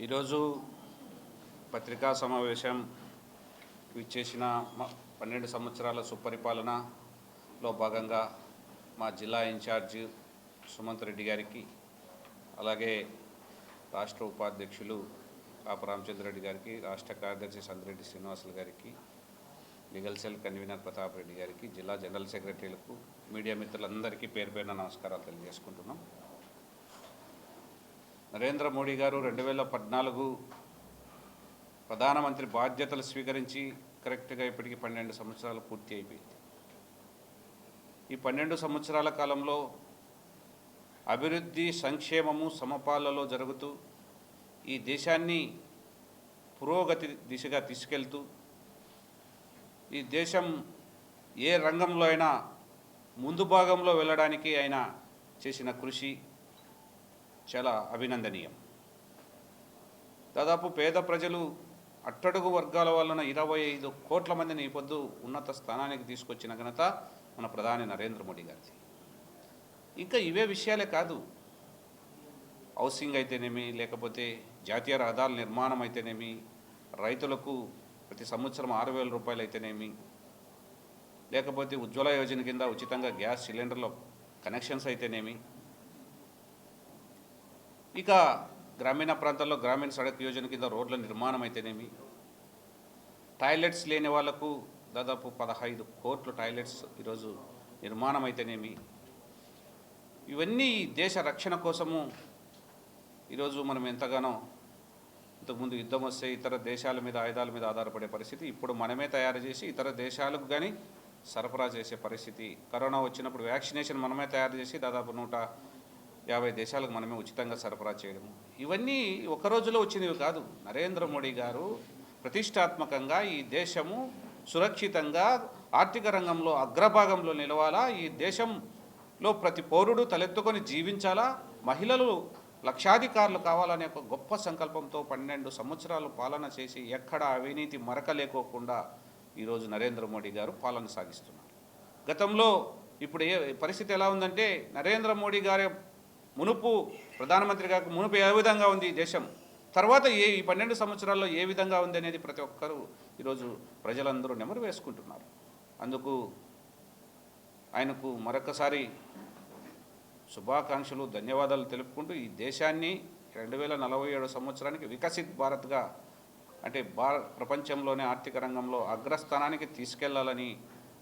ఈరోజు పత్రికా సమావేశం ఇచ్చేసిన 12 సంవత్సరాల సుపరిపాలనలో భాగంగా మా జిల్లా ఇన్ఛార్జ్ సుమంత్ రెడ్డి గారికి, అలాగే రాష్ట్ర ఉపాధ్యక్షులు కాపు రామచంద్రరెడ్డి గారికి, రాష్ట్ర కార్యదర్శి సంద్రెడ్డి శ్రీనివాసులు గారికి, legal cell convener Pratap Reddy గారికి, జిల్లా జనరల్ సెక్రటరీలకు, మీడియా మిత్రులందరికీ పేరు పేరున నమస్కారాలు తెలియజేసుకుంటున్నాం. నరేంద్ర మోడీ గారు 2014 ప్రధానమంత్రి బాధ్యతలు స్వీకరించి కరెక్ట్గా ఇప్పటికి 12 సంవత్సరాలు పూర్తి అయిపోయింది. ఈ 12 సంవత్సరాల కాలంలో అభివృద్ధి, సంక్షేమము సమపాలలో జరుగుతూ ఈ దేశాన్ని పురోగతి దిశగా తీసుకెళ్తూ ఈ దేశం ఏ రంగంలో అయినా ముందు భాగంలో వెళ్ళడానికి ఆయన చేసిన కృషి చాలా అభినందనీయం. దాదాపు పేద ప్రజలు, అట్టడుగు వర్గాల వలన 25 కోట్ల మందిని ఈ పొద్దు ఉన్నత స్థానానికి తీసుకొచ్చిన ఘనత మన ప్రధాని నరేంద్ర మోడీ గారిది. ఇంకా ఇవే విషయాలే కాదు, హౌసింగ్ అయితేనేమి, లేకపోతే జాతీయ రహదారుల నిర్మాణం అయితేనేమి, రైతులకు ప్రతి సంవత్సరం 6,000 రూపాయలు అయితేనేమి, లేకపోతే ఉజ్వల యోజన కింద ఉచితంగా గ్యాస్ సిలిండర్ల కనెక్షన్స్ అయితేనేమి, ఇక గ్రామీణ ప్రాంతాల్లో గ్రామీణ సడక్ యోజన కింద రోడ్ల నిర్మాణం అయితేనేమి, టాయిలెట్స్ లేని వాళ్లకు దాదాపు 15 కోట్ల టాయిలెట్స్ ఈరోజు నిర్మాణం అయితేనేమి, ఇవన్నీ దేశ రక్షణ కోసము ఈరోజు మనం ఎంతగానో, ఇంతకుముందు యుద్ధం వస్తే ఇతర దేశాల మీద ఆయుధాల మీద ఆధారపడే పరిస్థితి, ఇప్పుడు మనమే తయారు చేసి ఇతర దేశాలకు కానీ సరఫరా చేసే పరిస్థితి. కరోనా వచ్చినప్పుడు వ్యాక్సినేషన్ మనమే తయారు చేసి దాదాపు 150 దేశాలకు మనమే ఉచితంగా సరఫరా చేయడము, ఇవన్నీ ఒక రోజులో వచ్చినవి కాదు. నరేంద్ర మోడీ గారు ప్రతిష్టాత్మకంగా ఈ దేశము సురక్షితంగా ఆర్థిక రంగంలో అగ్రభాగంలో నిలవాలా, ఈ దేశంలో ప్రతి పౌరుడు తలెత్తుకొని జీవించాలా, మహిళలు లక్షాధికారులు కావాలనే ఒక గొప్ప సంకల్పంతో 12 సంవత్సరాలు పాలన చేసి ఎక్కడ అవినీతి మరక లేకోకుండా ఈరోజు నరేంద్ర మోడీ గారు పాలన సాగిస్తున్నారు. గతంలో ఇప్పుడు పరిస్థితి ఎలా ఉందంటే, నరేంద్ర మోడీ గారి మునుపు ప్రధానమంత్రి గారికి మునుపు ఏ విధంగా ఉంది ఈ దేశం, తర్వాత ఈ 12 సంవత్సరాల్లో ఏ విధంగా ఉంది అనేది ప్రతి ఒక్కరూ ఈరోజు ప్రజలందరూ నెమరు వేసుకుంటున్నారు. అందుకు ఆయనకు మరొకసారి శుభాకాంక్షలు, ధన్యవాదాలు తెలుపుకుంటూ ఈ దేశాన్ని 2047 సంవత్సరానికి వికసిత్ భారత్గా, అంటే ప్రపంచంలోనే ఆర్థిక రంగంలో అగ్రస్థానానికి తీసుకెళ్లాలని,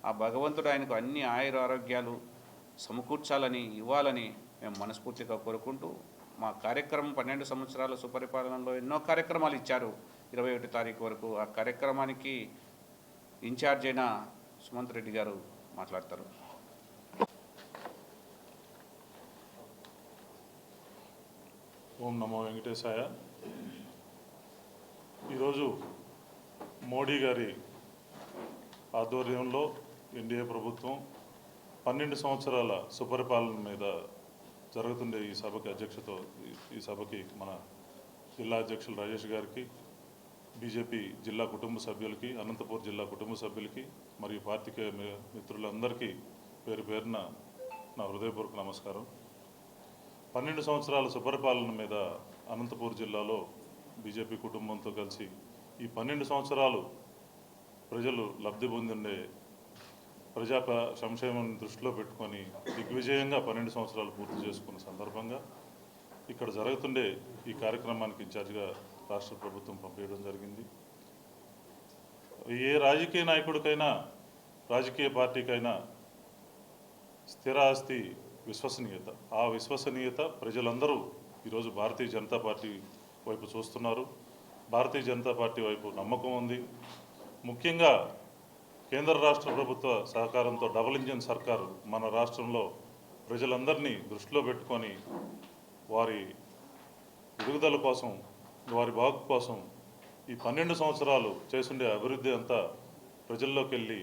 ఆ భగవంతుడు ఆయనకు అన్ని ఆయుర ఆరోగ్యాలు సమకూర్చాలని, ఇవ్వాలని మేము మనస్ఫూర్తిగా కోరుకుంటూ, మా కార్యక్రమం 12 సంవత్సరాల సుపరిపాలనలో ఎన్నో కార్యక్రమాలు ఇచ్చారు 21 తారీఖు వరకు. ఆ కార్యక్రమానికి ఇన్ఛార్జ్ అయిన సుమంత్ రెడ్డి గారు మాట్లాడతారు. ఓం నమో వెంకటేశాయ. ఈరోజు మోడీ గారి ఆధ్వర్యంలో ఎన్డీఏ ప్రభుత్వం 12 సంవత్సరాల సుపరిపాలన మీద జరుగుతుండే ఈ సభకి ఈ సభకి మన జిల్లా అధ్యక్షులు రాజేష్ గారికి, బీజేపీ జిల్లా కుటుంబ సభ్యులకి, అనంతపూర్ జిల్లా కుటుంబ సభ్యులకి మరియు పార్టీకేయ మిత్రులందరికీ పేరు పేరున నా హృదయపూర్వక నమస్కారం. 12 సంవత్సరాల సుపరిపాలన మీద అనంతపూర్ జిల్లాలో బీజేపీ కుటుంబంతో కలిసి ఈ 12 సంవత్సరాలు ప్రజలు లబ్ధి పొందిండే ప్రజా సంక్షేమాన్ని దృష్టిలో పెట్టుకొని దిగ్విజయంగా 12 సంవత్సరాలు పూర్తి చేసుకున్న సందర్భంగా ఇక్కడ జరుగుతుండే ఈ కార్యక్రమానికి ఇన్ఛార్జిగా రాష్ట్ర ప్రభుత్వం పంపించడం జరిగింది. ఏ రాజకీయ నాయకుడికైనా, రాజకీయ పార్టీకైనా స్థిరాస్తి విశ్వసనీయత. ఆ విశ్వసనీయత ప్రజలందరూ ఈరోజు భారతీయ జనతా పార్టీ వైపు చూస్తున్నారు. భారతీయ జనతా పార్టీ వైపు నమ్మకం ఉంది. ముఖ్యంగా కేంద్ర రాష్ట్ర ప్రభుత్వ సహకారంతో డబుల్ ఇంజిన్ సర్కారు మన రాష్ట్రంలో ప్రజలందరినీ దృష్టిలో పెట్టుకొని వారి ఎదుగుదల కోసం, వారి బాగు కోసం ఈ 12 సంవత్సరాలు చేస్తుండే అభివృద్ధి అంతా ప్రజల్లోకి వెళ్ళి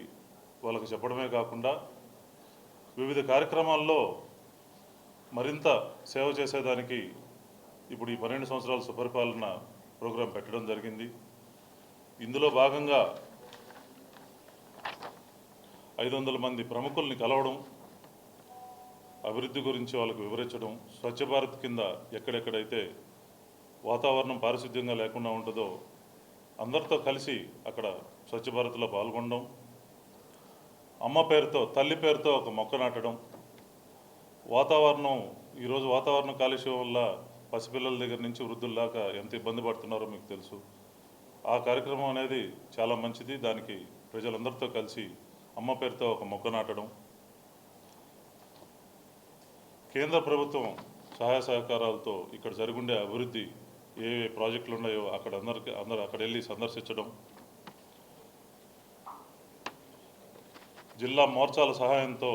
వాళ్ళకు చెప్పడమే కాకుండా వివిధ కార్యక్రమాల్లో మరింత సేవ చేసేదానికి ఇప్పుడు ఈ 12 సంవత్సరాల సుపరిపాలన ప్రోగ్రాం పెట్టడం జరిగింది. ఇందులో భాగంగా 500 మంది ప్రముఖుల్ని కలవడం, అభివృద్ధి గురించి వాళ్ళకు వివరించడం, స్వచ్ఛ భారత్ కింద ఎక్కడెక్కడైతే వాతావరణం పారిశుద్ధ్యంగా లేకుండా ఉంటుందో అందరితో కలిసి అక్కడ స్వచ్ఛ భారత్లో పాల్గొనడం, అమ్మ పేరుతో తల్లి పేరుతో ఒక మొక్క నాటడం, ఈరోజు వాతావరణ కాలుష్యం వల్ల పసిపిల్లల దగ్గర నుంచి వృద్ధుల దాకా ఎంత ఇబ్బంది పడుతున్నారో మీకు తెలుసు. ఆ కార్యక్రమం అనేది చాలా మంచిది. దానికి ప్రజలందరితో కలిసి అమ్మ పేరుతో ఒక మొక్క నాటడం, కేంద్ర ప్రభుత్వం సహాయ సహకారాలతో ఇక్కడ జరుగుండే అభివృద్ధి ఏ ప్రాజెక్టులు ఉన్నాయో అందరూ అక్కడ వెళ్ళి సందర్శించడం, జిల్లా మోర్చాల సహాయంతో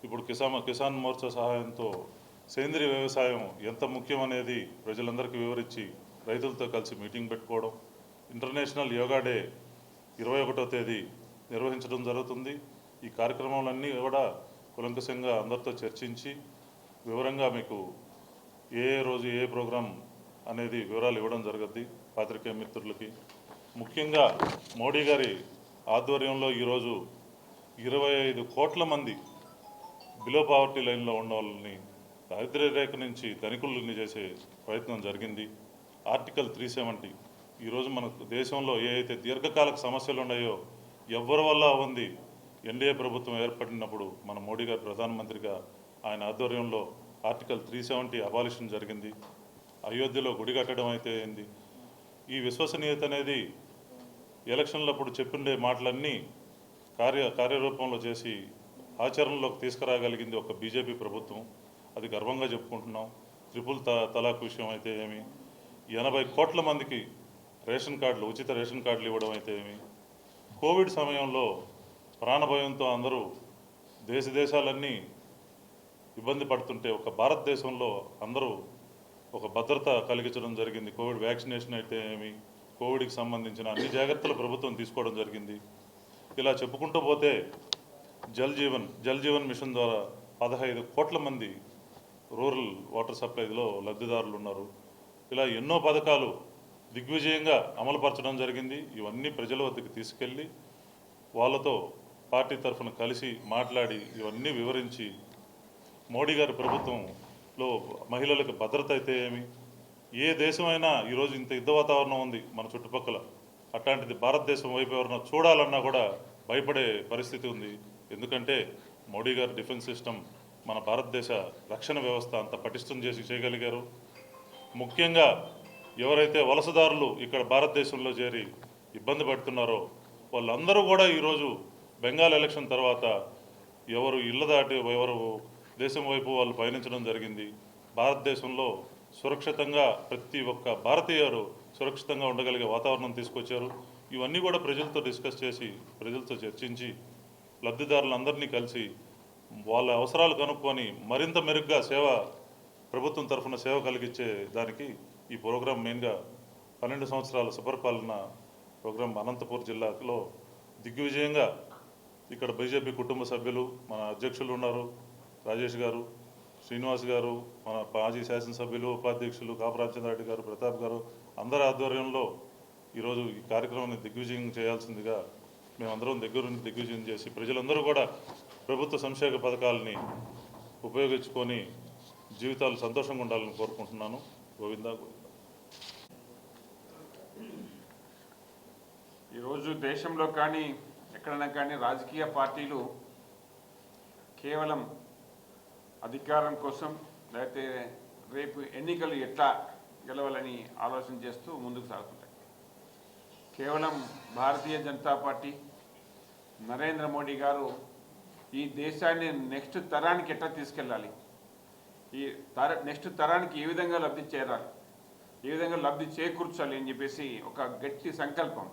ఇప్పుడు కిసాన్ మోర్చా సహాయంతో సేంద్రీయ వ్యవసాయం ఎంత ముఖ్యం అనేది ప్రజలందరికీ వివరించి రైతులతో కలిసి మీటింగ్ పెట్టుకోవడం, ఇంటర్నేషనల్ యోగా డే 21వ తేదీ నిర్వహించడం జరుగుతుంది. ఈ కార్యక్రమాలన్నీ కూడా కులంకషంగా అందరితో చర్చించి వివరంగా మీకు ఏ రోజు ఏ ప్రోగ్రాం అనేది వివరాలు ఇవ్వడం జరుగుద్ది పాత్రికేయ మిత్రులకి. ముఖ్యంగా మోడీ గారి ఆధ్వర్యంలో ఈరోజు 25 కోట్ల మంది బిలో పావర్టీ లైన్లో ఉన్న వాళ్ళని దారిద్ర్య రేఖ నుంచి ధనికులని చేసే ప్రయత్నం జరిగింది. ఆర్టికల్ 370 ఈరోజు మన దేశంలో ఏ అయితే దీర్ఘకాలిక సమస్యలు ఉన్నాయో ఎవరి వల్ల ఉంది ఎన్డీఏ ప్రభుత్వం ఏర్పడినప్పుడు మన మోడీ గారు ప్రధానమంత్రిగా ఆయన ఆధ్వర్యంలో ఆర్టికల్ 370 అబాలిషన్ జరిగింది. అయోధ్యలో గుడి కట్టడం అయితే అయింది. ఈ విశ్వసనీయత అనేది ఎలక్షన్లప్పుడు చెప్పిండే మాటలన్నీ కార్యరూపంలో చేసి ఆచరణలోకి తీసుకురాగలిగింది ఒక బీజేపీ ప్రభుత్వం. అది గర్వంగా చెప్పుకుంటున్నాం. ట్రిపుల్ తలాక్ విషయం అయితే ఏమి, 80 కోట్ల మందికి రేషన్ కార్డులు ఉచిత రేషన్ కార్డులు ఇవ్వడం అయితే ఏమి, కోవిడ్ సమయంలో ప్రాణభయంతో అందరూ దేశాలన్నీ ఇబ్బంది పడుతుంటే ఒక భారతదేశంలో అందరూ ఒక భద్రత కలిగించడం జరిగింది. కోవిడ్ వ్యాక్సినేషన్ అయితే ఏమి, కోవిడ్కి సంబంధించిన అన్ని జాగ్రత్తలు ప్రభుత్వం తీసుకోవడం జరిగింది. ఇలా చెప్పుకుంటూ పోతే జల్ జీవన్ మిషన్ ద్వారా 15 కోట్ల మంది రూరల్ వాటర్ సప్లైలో లబ్ధిదారులు ఉన్నారు. ఇలా ఎన్నో పథకాలు దిగ్విజయంగా అమలుపరచడం జరిగింది. ఇవన్నీ ప్రజల వద్దకు తీసుకెళ్ళి వాళ్ళతో పార్టీ తరఫున కలిసి మాట్లాడి ఇవన్నీ వివరించి మోడీ గారి ప్రభుత్వంలో మహిళలకు భద్రత అయితే ఏమి, ఏ దేశమైనా ఈరోజు ఇంత యుద్ధ వాతావరణం ఉంది మన చుట్టుపక్కల, అట్లాంటిది భారతదేశం వైపు ఎవరన్నా చూడాలన్నా కూడా భయపడే పరిస్థితి ఉంది. ఎందుకంటే మోడీ గారి డిఫెన్స్ సిస్టమ్ మన భారతదేశ రక్షణ వ్యవస్థ అంత పటిష్టం చేయగలిగారు. ముఖ్యంగా ఎవరైతే వలసదారులు ఇక్కడ భారతదేశంలో చేరి ఇబ్బంది పడుతున్నారో వాళ్ళందరూ కూడా ఈరోజు బెంగాల్ ఎలక్షన్ తర్వాత ఎవరు ఇళ్ళ దాటి ఎవరు దేశం వైపు వాళ్ళు పయనించడం జరిగింది. భారతదేశంలో సురక్షితంగా ప్రతి ఒక్క భారతీయులు సురక్షితంగా ఉండగలిగే వాతావరణం తీసుకొచ్చారు. ఇవన్నీ కూడా ప్రజలతో డిస్కస్ చేసి ప్రజలతో చర్చించి లబ్ధిదారులందరినీ కలిసి వాళ్ళ అవసరాలు కనుక్కొని మరింత మెరుగ్గా ప్రభుత్వం తరఫున సేవ కలిగించే దానికి ఈ ప్రోగ్రాం మెయిన్గా 12 సంవత్సరాల సుపరిపాలన ప్రోగ్రాం అనంతపూర్ జిల్లాలో దిగ్విజయంగా ఇక్కడ బీజేపీ కుటుంబ సభ్యులు మన అధ్యక్షులు ఉన్నారు రాజేష్ గారు, శ్రీనివాస్ గారు, మన మాజీ శాసనసభ్యులు ఉపాధ్యక్షులు కాపరాజచంద్రారెడ్డి గారు, ప్రతాప్ గారు అందరి ఆధ్వర్యంలో ఈరోజు ఈ కార్యక్రమాన్ని దిగ్విజయం చేయాల్సిందిగా మేమందరం దగ్గర నుండి దిగ్విజయం చేసి ప్రజలందరూ కూడా ప్రభుత్వ సంక్షేమ పథకాలని ఉపయోగించుకొని జీవితాలు సంతోషంగా ఉండాలని కోరుకుంటున్నాను. గోవిందా గోవిందా. ఈరోజు దేశంలో కానీ ఎక్కడైనా కానీ రాజకీయ పార్టీలు కేవలం అధికారం కోసం లేకపోతే రేపు ఎన్నికలు ఎట్లా గెలవాలని ఆలోచన చేస్తూ ముందుకు సాగుతుంటాయి. కేవలం భారతీయ జనతా పార్టీ నరేంద్ర మోడీ గారు ఈ దేశాన్ని నెక్స్ట్ తరానికి ఎట్లా తీసుకెళ్ళాలి, ఈ నెక్స్ట్ తరానికి ఏ విధంగా లబ్ధి చేరాలి, ఏ విధంగా లబ్ధి చేకూర్చాలి అని చెప్పేసి ఒక గట్టి సంకల్పం.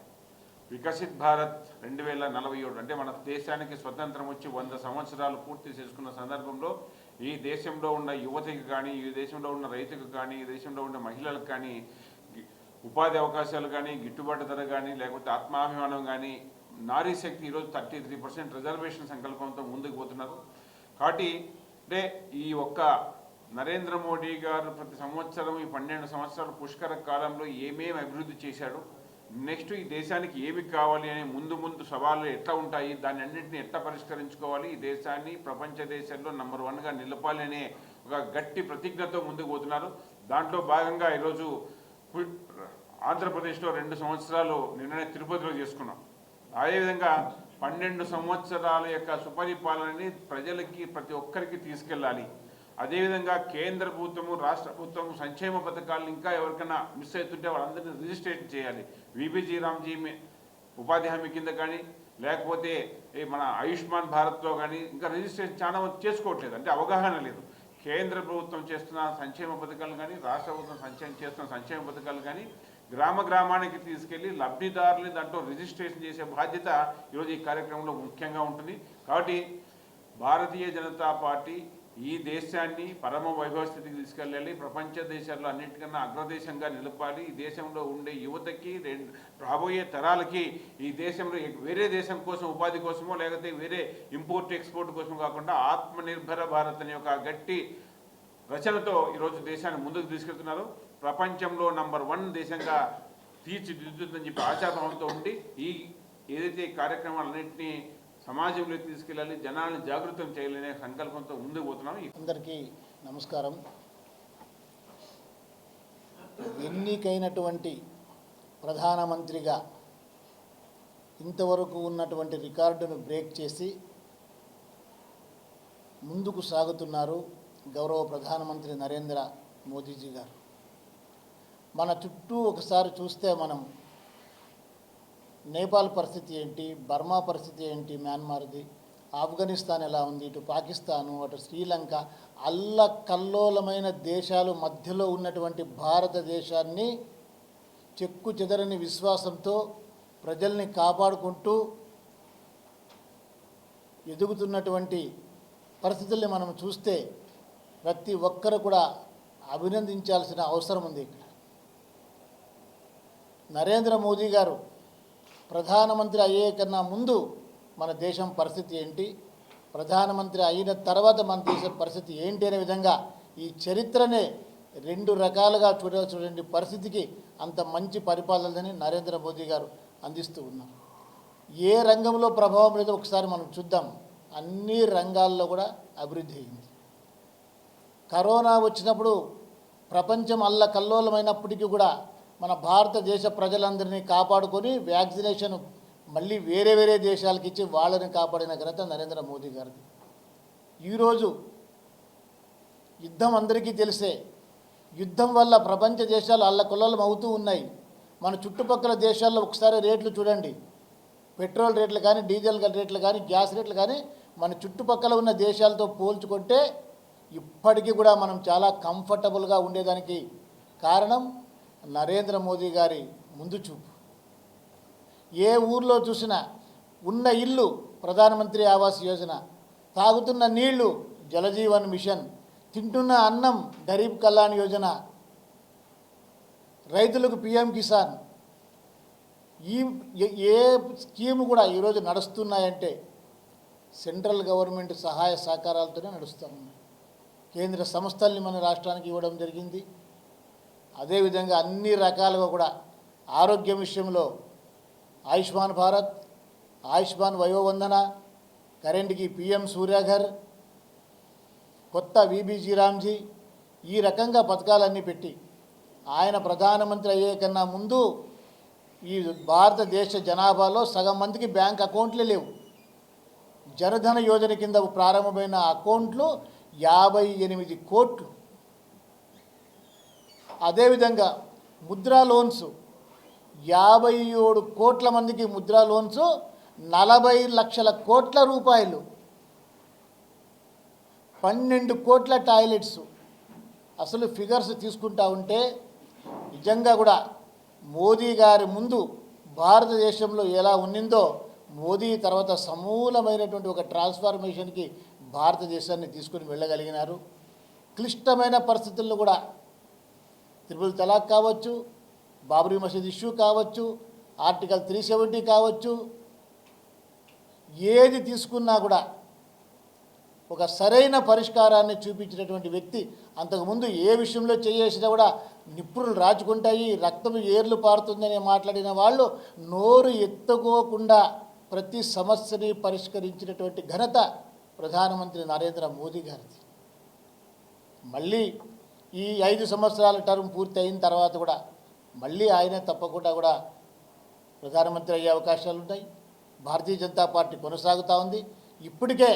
వికసిత్ భారత్ 2047 అంటే మన దేశానికి స్వతంత్రం వచ్చి 100 సంవత్సరాలు పూర్తి చేసుకున్న సందర్భంలో ఈ దేశంలో ఉన్న యువతకి కానీ, ఈ దేశంలో ఉన్న రైతుకు కానీ, ఈ దేశంలో ఉన్న మహిళలకు కానీ ఉపాధి అవకాశాలు కానీ, గిట్టుబాటు ధర కానీ, లేకపోతే ఆత్మాభిమానం కానీ, నారీ శక్తి ఈరోజు 33% రిజర్వేషన్ సంకల్పంతో ముందుకు పోతున్నారు. కాబట్టి అంటే ఈ ఒక్క నరేంద్ర మోడీ గారు ప్రతి సంవత్సరం ఈ 12 సంవత్సరాల పుష్కర కాలంలో ఏమేమి అభివృద్ధి చేశాడు, నెక్స్ట్ ఈ దేశానికి ఏమి కావాలి అనే ముందు సవాళ్ళు ఎట్లా ఉంటాయి, దాన్ని అన్నింటినీ ఎట్లా పరిష్కరించుకోవాలి, ఈ దేశాన్ని ప్రపంచ దేశాల్లో నంబర్ 1గా నిలపాలి అనే ఒక గట్టి ప్రతిజ్ఞతో ముందుకు పోతున్నారు. దాంట్లో భాగంగా ఈరోజు ఆంధ్రప్రదేశ్లో 2 సంవత్సరాలు నిన్ననే తిరుపతిలో చేసుకున్నాం. అదేవిధంగా 12 సంవత్సరాల యొక్క సుపరిపాలనని ప్రజలకి ప్రతి ఒక్కరికి తీసుకెళ్ళాలి. అదేవిధంగా కేంద్ర ప్రభుత్వము రాష్ట్ర ప్రభుత్వము సంక్షేమ పథకాలను ఇంకా ఎవరికైనా మిస్ అవుతుంటే వాళ్ళందరినీ రిజిస్ట్రేషన్ చేయాలి. విబిజీ రామ్జీ ఉపాధి హామీ కింద కానీ లేకపోతే మన ఆయుష్మాన్ భారత్లో కానీ ఇంకా రిజిస్ట్రేషన్ చాలా మంది చేసుకోవట్లేదు, అంటే అవగాహన లేదు. కేంద్ర ప్రభుత్వం చేస్తున్న సంక్షేమ పథకాలు కానీ రాష్ట్ర ప్రభుత్వం చేస్తున్న సంక్షేమ పథకాలు కానీ గ్రామానికి తీసుకెళ్లి లబ్ధిదారులని దాంట్లో రిజిస్ట్రేషన్ చేసే బాధ్యత ఈరోజు ఈ కార్యక్రమంలో ముఖ్యంగా ఉంటుంది. కాబట్టి భారతీయ జనతా పార్టీ ఈ దేశాన్ని పరమ వైభవ స్థితికి తీసుకెళ్ళాలి, ప్రపంచ దేశాల్లో అన్నింటికన్నా అగ్రదేశంగా నిలపాలి. ఈ దేశంలో ఉండే యువతకి రాబోయే తరాలకి ఈ దేశంలో వేరే దేశం కోసం ఉపాధి కోసమో లేకపోతే వేరే ఇంపోర్ట్ ఎక్స్పోర్ట్ కోసం కాకుండా ఆత్మనిర్భర భారత్ అనే ఒక గట్టి రచనతో ఈరోజు దేశాన్ని ముందుకు తీసుకెళ్తున్నారు. ప్రపంచంలో నంబర్ 1 దేశంగా తీర్చిదిద్దుతుందని చెప్పి ఆశాభావంతో ఉండి ఏదైతే కార్యక్రమాలన్నింటినీ సమాజంలోకి తీసుకెళ్ళాలి, జనాలను జాగృతం చేయాలనే సంకల్పంతో ముందుకు పోతున్నాం. అందరికీ నమస్కారం. ఎన్నికైనటువంటి ప్రధానమంత్రిగా ఇంతవరకు ఉన్నటువంటి రికార్డును బ్రేక్ చేసి ముందుకు సాగుతున్నారు గౌరవ ప్రధానమంత్రి నరేంద్ర మోదీజీ గారు. మన చుట్టూ ఒకసారి చూస్తే మనం నేపాల్ పరిస్థితి ఏంటి, బర్మా పరిస్థితి ఏంటి, మయన్మార్ది, ఆఫ్ఘనిస్తాన్ ఎలా ఉంది, ఇటు పాకిస్తాను, అటు శ్రీలంక, అల్లకల్లోలమైన దేశాలు మధ్యలో ఉన్నటువంటి భారతదేశాన్ని చెక్కు చెదరని విశ్వాసంతో ప్రజల్ని కాపాడుకుంటూ ఎదుగుతున్నటువంటి పరిస్థితుల్ని మనం చూస్తే ప్రతి ఒక్కరు కూడా అభినందించాల్సిన అవసరం ఉంది. ఇక్కడ నరేంద్ర మోదీ గారు ప్రధానమంత్రి అయ్యే కన్నా ముందు మన దేశం పరిస్థితి ఏంటి, ప్రధానమంత్రి అయిన తర్వాత మన దేశం పరిస్థితి ఏంటి అనే విధంగా ఈ చరిత్రనే 2 రకాలుగా చూడాల్సిన పరిస్థితికి అంత మంచి పరిపాలనని నరేంద్ర మోదీ గారు అందిస్తూ ఉన్నారు. ఏ రంగంలో ప్రభావం లేదో ఒకసారి మనం చూద్దాం. అన్ని రంగాల్లో కూడా అభివృద్ధి అయింది. కరోనా వచ్చినప్పుడు ప్రపంచం అల్లకల్లోలమైనప్పటికీ కూడా మన భారతదేశ ప్రజలందరినీ కాపాడుకొని వ్యాక్సినేషన్ మళ్ళీ వేరే దేశాలకు ఇచ్చి వాళ్ళని కాపాడిన ఘనత నరేంద్ర మోదీ గారిది. ఈరోజు యుద్ధం అందరికీ తెలిసే, యుద్ధం వల్ల ప్రపంచ దేశాలు అల్లకల్లోలం అవుతూ ఉన్నాయి. మన చుట్టుపక్కల దేశాల్లో ఒకసారి రేట్లు చూడండి, పెట్రోల్ రేట్లు కానీ, డీజిల్ రేట్లు కానీ, గ్యాస్ రేట్లు కానీ మన చుట్టుపక్కల ఉన్న దేశాలతో పోల్చుకుంటే ఇప్పటికీ కూడా మనం చాలా కంఫర్టబుల్గా ఉండేదానికి కారణం నరేంద్ర మోదీ గారి ముందు చూపు. ఏ ఊర్లో చూసినా ఉన్న ఇల్లు ప్రధానమంత్రి ఆవాస్ యోజన, తాగుతున్న నీళ్లు జలజీవన్ మిషన్, తింటున్న అన్నం గరీబ్ కళ్యాణ్ యోజన, రైతులకు పిఎం కిసాన్, ఏ స్కీము కూడా ఈరోజు నడుస్తున్నాయంటే సెంట్రల్ గవర్నమెంట్ సహాయ సహకారాలతోనే నడుస్తూ ఉన్నాయి. కేంద్ర సంస్థల్ని మన రాష్ట్రానికి ఇవ్వడం జరిగింది. అదేవిధంగా అన్ని రకాలుగా కూడా ఆరోగ్యం విషయంలో ఆయుష్మాన్ భారత్, ఆయుష్మాన్ వయోవందన, కరెంట్కి పిఎం సూర్యఘర్, కొత్త విబిజీ రామ్జీ, ఈ రకంగా పథకాలన్నీ పెట్టి ఆయన ప్రధానమంత్రి అయ్యే కన్నా ముందు ఈ భారతదేశ జనాభాలో సగం మందికి బ్యాంక్ అకౌంట్లే లేవు. జనధన యోజన కింద ప్రారంభమైన అకౌంట్లు 58 కోట్లు. అదేవిధంగా ముద్రా లోన్స్ 57 కోట్ల మందికి ముద్రా లోన్స్, 40 లక్షల కోట్ల రూపాయలు, 12 కోట్ల టాయిలెట్స్. అసలు ఫిగర్స్ తీసుకుంటా ఉంటే నిజంగా కూడా మోదీ గారి ముందు భారతదేశంలో ఎలా ఉన్నిందో మోదీ తర్వాత సమూలమైనటువంటి ఒక ట్రాన్స్ఫర్మేషన్కి భారతదేశాన్ని తీసుకుని వెళ్ళగలిగినారు. క్లిష్టమైన పరిస్థితుల్లో కూడా త్రిపుల్ తలాక్ కావచ్చు, బాబ్రీ మసీద్ ఇష్యూ కావచ్చు, ఆర్టికల్ 370 కావచ్చు, ఏది తీసుకున్నా కూడా ఒక సరైన పరిష్కారాన్ని చూపించినటువంటి వ్యక్తి. అంతకుముందు ఏ విషయంలో చేసినా కూడా నిప్పులు రాచుకుంటాయి, రక్తం ఏర్లు పారుతుందని మాట్లాడిన వాళ్ళు నోరు ఎత్తుకోకుండా ప్రతి సమస్యని పరిష్కరించినటువంటి ఘనత ప్రధానమంత్రి నరేంద్ర మోదీ గారిది. మళ్ళీ ఈ 5 సంవత్సరాల టర్మ్ పూర్తి అయిన తర్వాత కూడా మళ్ళీ ఆయనే తప్పకుండా కూడా ప్రధానమంత్రి అయ్యే అవకాశాలు ఉన్నాయి. భారతీయ జనతా పార్టీ కొనసాగుతూ ఉంది. ఇప్పటికే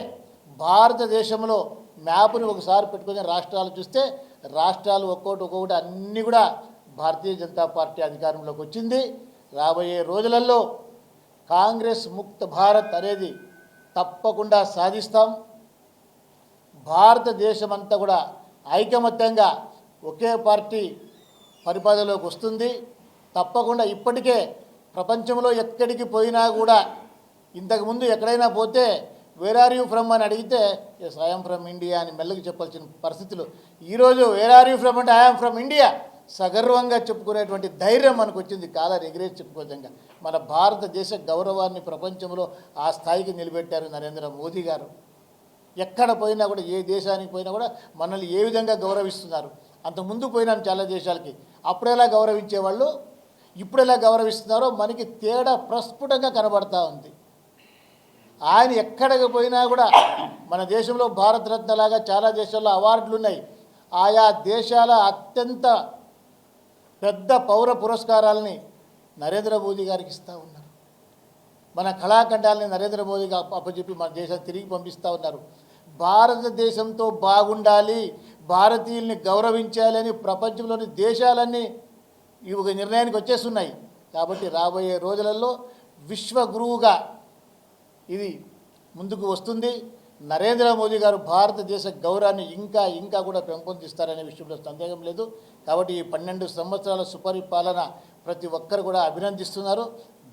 భారతదేశంలో మ్యాప్ని ఒకసారి పెట్టుకుని రాష్ట్రాలు చూస్తే రాష్ట్రాలు ఒక్కొక్కటి అన్నీ కూడా భారతీయ జనతా పార్టీ అధికారంలోకి వచ్చింది. రాబోయే రోజులలో కాంగ్రెస్ ముక్త భారత్ అనేది తప్పకుండా సాధిస్తాం. భారతదేశం అంతా కూడా ఐకమత్యంగా ఒకే పార్టీ పరిపాలనలోకి వస్తుంది. తప్పకుండా ఇప్పటికే ప్రపంచంలో ఎక్కడికి పోయినా కూడా ఇంతకుముందు ఎక్కడైనా పోతే వేర్ ఆర్ యూ ఫ్రమ్ అని అడిగితే ఎస్ ఐఎమ్ ఫ్రమ్ ఇండియా అని మెల్లగా చెప్పాల్సిన పరిస్థితులు. ఈరోజు వేర్ ఆర్ యూ ఫ్రమ్ అంటే ఐఎమ్ ఫ్రమ్ ఇండియా సగర్వంగా చెప్పుకునేటువంటి ధైర్యం మనకు వచ్చింది. కాలాన్ని ఎగిరేసి చెప్పుకోవచ్చంగా మన భారతదేశ గౌరవాన్ని ప్రపంచంలో ఆ స్థాయికి నిలబెట్టారు నరేంద్ర మోదీ గారు. ఎక్కడ పోయినా కూడా ఏ దేశానికి పోయినా కూడా మనల్ని ఏ విధంగా గౌరవిస్తున్నారు. అంతకుముందు పోయినాం చాలా దేశాలకి, అప్పుడు ఎలా గౌరవించేవాళ్ళు, ఇప్పుడు ఎలా గౌరవిస్తున్నారో మనకి తేడా ప్రస్ఫుటంగా కనబడతా ఉంది. ఆయన ఎక్కడికి పోయినా కూడా మన దేశంలో భారతరత్న లాగా చాలా దేశాల్లో అవార్డులు ఉన్నాయి. ఆయా దేశాల అత్యంత పెద్ద పౌర పురస్కారాలని నరేంద్ర మోదీ గారికి ఇస్తూ ఉన్నారు. మన కళాఖండాలని నరేంద్ర మోదీకి అప్పచెప్పి మన దేశాన్ని తిరిగి పంపిస్తూ ఉన్నారు. భారతదేశంతో బాగుండాలి, భారతీయుల్ని గౌరవించాలని ప్రపంచంలోని దేశాలన్నీ ఈ ఒక నిర్ణయానికి వచ్చేస్తున్నాయి. కాబట్టి రాబోయే రోజులలో విశ్వగురువుగా ఇది ముందుకు వస్తుంది. నరేంద్ర మోదీ గారు భారతదేశ గౌరవాన్ని ఇంకా కూడా పెంపొందిస్తారనే విషయంలో సందేహం లేదు. కాబట్టి ఈ 12 సంవత్సరాల సుపరిపాలన ప్రతి ఒక్కరు కూడా అభినందిస్తున్నారు.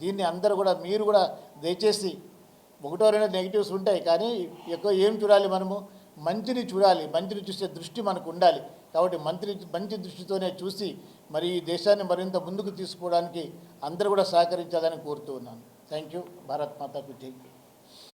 దీన్ని అందరూ కూడా మీరు కూడా దయచేసి 1-2 నెగిటివ్స్ ఉంటాయి, కానీ ఎక్కువ ఏం చూడాలి, మనము మంచిని చూడాలి. మంచిని చూసే దృష్టి మనకు ఉండాలి. కాబట్టి మంచి దృష్టితోనే చూసి మరి ఈ దేశాన్ని మరింత ముందుకు తీసుకోవడానికి అందరూ కూడా సహకరించాలని కోరుతూ ఉన్నాను. Thank you. భారత్ మాతాకు జై.